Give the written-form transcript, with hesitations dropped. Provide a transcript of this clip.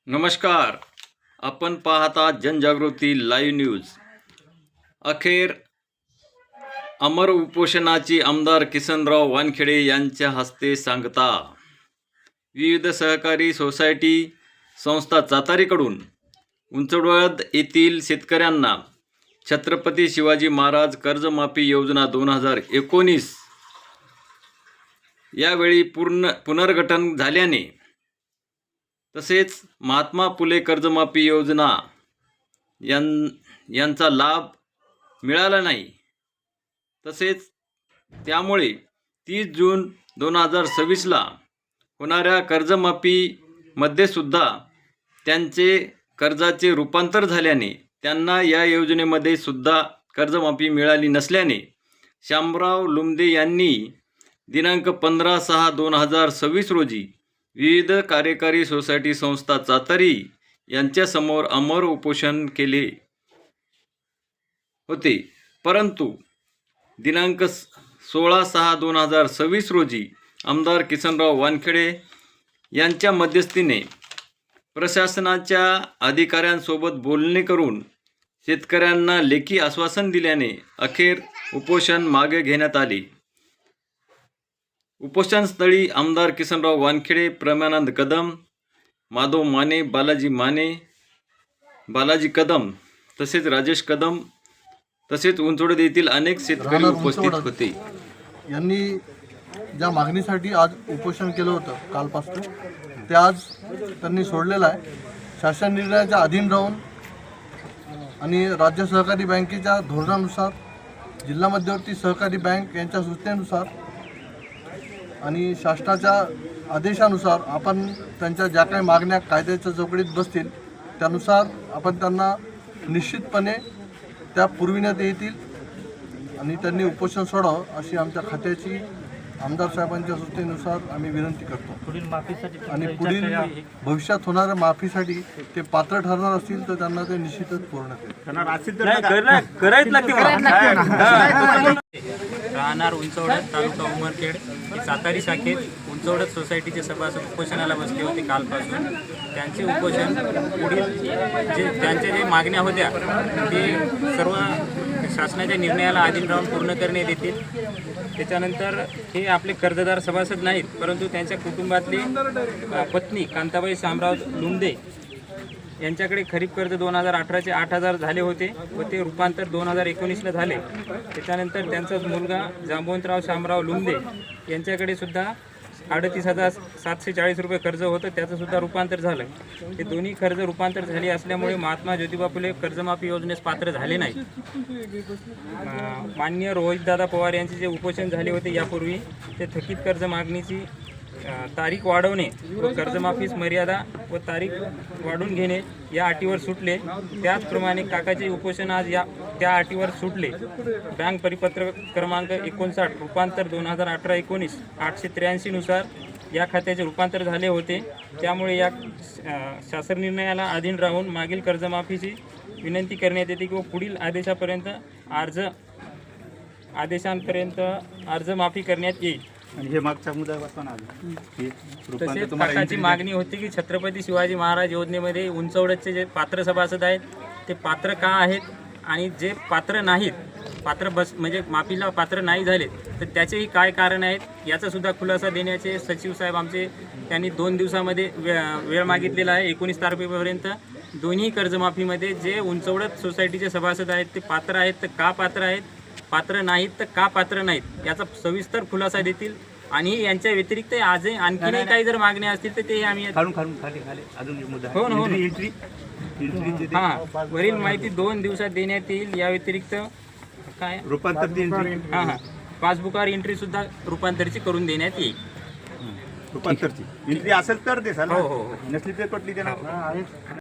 नमस्कार. आपण पाहता जनजागृती लाईव्ह न्यूज. अखेर अमर उपोषणाची आमदार किसनराव वानखेडे यांच्या हस्ते सांगता. विविध सहकारी सोसायटी संस्था चातारीकडून उंचवड येथील शेतकऱ्यांना छत्रपती शिवाजी महाराज कर्जमाफी योजना 2019 यावेळी पुनर्गठन झाल्याने तसेच महात्मा फुले कर्जमाफी योजना यांचा लाभ मिळाला नाही. तसेच त्यामुळे 30 जून 2026ला होणाऱ्या कर्जमाफीमध्ये सुद्धा त्यांचे कर्जाचे रूपांतर झाल्याने त्यांना या योजनेमध्ये सुद्धा कर्जमाफी मिळाली नसल्याने शामराव लुमदे यांनी दिनांक 15/6/2026 रोजी विविध कार्यकारी सोसायटी संस्था चातारी यांच्यासमोर अमर उपोषण केले होते. परंतु दिनांक 16/6/2026 रोजी आमदार किसनराव वानखेडे यांच्या मध्यस्थीने प्रशासनाच्या अधिकाऱ्यांसोबत बोलणे करून शेतकऱ्यांना लेखी आश्वासन दिल्याने अखेर उपोषण मागे घेण्यात आले. उपोषणस्थळी आमदार किसनराव वानखेडे, प्रेमानंद कदम, माधव माने, बालाजी कदम तसेच राजेश कदम तसेच उंचवड येथील अनेक शेतकरी उपस्थित होते. यांनी ज्या मागणीसाठी आज उपोषण केलं होतं कालपासून, ते आज त्यांनी सोडलेलं आहे. शासन निर्णयाच्या अधीन राहून आणि राज्य सहकारी बँकेच्या धोरणानुसार, जिल्हा मध्यवर्ती सहकारी बँक यांच्या सूचनेनुसार आणि शासनाच्या आदेशानुसार आपण त्यांच्या ज्या काही मागण्या कायद्याच्या चौकटीत बसतील त्यानुसार आपण त्यांना निश्चितपणे त्या पुरविण्यात येतील आणि त्यांनी उपोषण सोडावं अशी आमच्या खात्याची आमदार साहेबांच्या सूचनेनुसार आम्ही विनंती करतो. आणि पुढील भविष्यात होणाऱ्या माफीसाठी ते पात्र ठरणार असतील तर त्यांना ते निश्चितच पूर्ण राहणार उंचवडत, तालुका उमरखेड, सातारी शाखेत उंचवडत सोसायटीचे सभासद उपोषणाला बसले होते कालपासून. त्यांचे उपोषण पुढील जे मागण्या होत्या ते सर्व शासनाच्या निर्णयाला अधीन राहून पूर्ण करण्यात येतील. त्याच्यानंतर हे आपले कर्जदार सभासद नाहीत, परंतु त्यांच्या कुटुंबातली पत्नी कांताबाई शामराव लुमदे यांच्याकडे खरीप कर्ज 2018चे 8,000 झाले होते व ते रूपांतर 2019ला झाले. त्याच्यानंतर त्यांचाच मुलगा जांबवंतराव शामराव लुमदे यांच्याकडे सुद्धा 38,740 रुपये कर्ज होतं, त्याचं सुद्धा रूपांतर झालं. हे दोन्ही कर्ज रूपांतर झाले असल्यामुळे महात्मा ज्योतिबा फुले कर्जमाफी योजनेस पात्र झाले नाही. माननीय रोहितदादा पवार यांचे जे उपोषण झाले होते यापूर्वी, ते थकीत कर्ज मागणीची तारीख वाढवणे व कर्जमाफीस मर्यादा व तारीख वाढवून घेणे या अटीवर सुटले. त्याचप्रमाणे काकाचे उपोषण आज त्या अटीवर सुटले. बँक परिपत्रक क्रमांक 59 रूपांतर 2018-19 883 नुसार या खात्याचे रूपांतर झाले होते. त्यामुळे या शासन निर्णयाला अधीन राहून मागील कर्जमाफीची विनंती करण्यात येते किंवा पुढील आदेशांपर्यंत अर्ज माफी करण्यात येईल. आणि हे मागचा मुद्दा तसेच काकाची मागणी होती की छत्रपती शिवाजी महाराज योजनेमध्ये उंचवडचे जे पात्र सभासद आहेत ते पात्र का आहेत आणि जे पात्र नाहीत, म्हणजे माफीला पात्र नाही झाले तर त्याचेही काय कारण आहेत याचा सुद्धा खुलासा देण्याचे सचिव साहेब आमचे त्यांनी 2 दिवसामध्ये वेळ मागितलेला आहे. 19 तारखेपर्यंत दोन्ही कर्जमाफीमध्ये जे उंचवडत सोसायटीचे सभासद आहेत ते पात्र आहेत तर का पात्र आहेत, पात्र नाहीत तर का पात्र नाहीत याचा सविस्तर खुलासा देतील. आणि यांच्या व्यतिरिक्त आजही आणखीनही काही जर मागण्या असतील तर ते आम्ही वरील माहिती 2 दिवसात देण्यात येईल. या व्यतिरिक्त काय रूपांतर पासबुकवर एंट्री सुद्धा रूपांतरची करून देण्यात येईल. रूपांतरची एंट्री असेल तर ते हो. नसली तर कुठली देणार.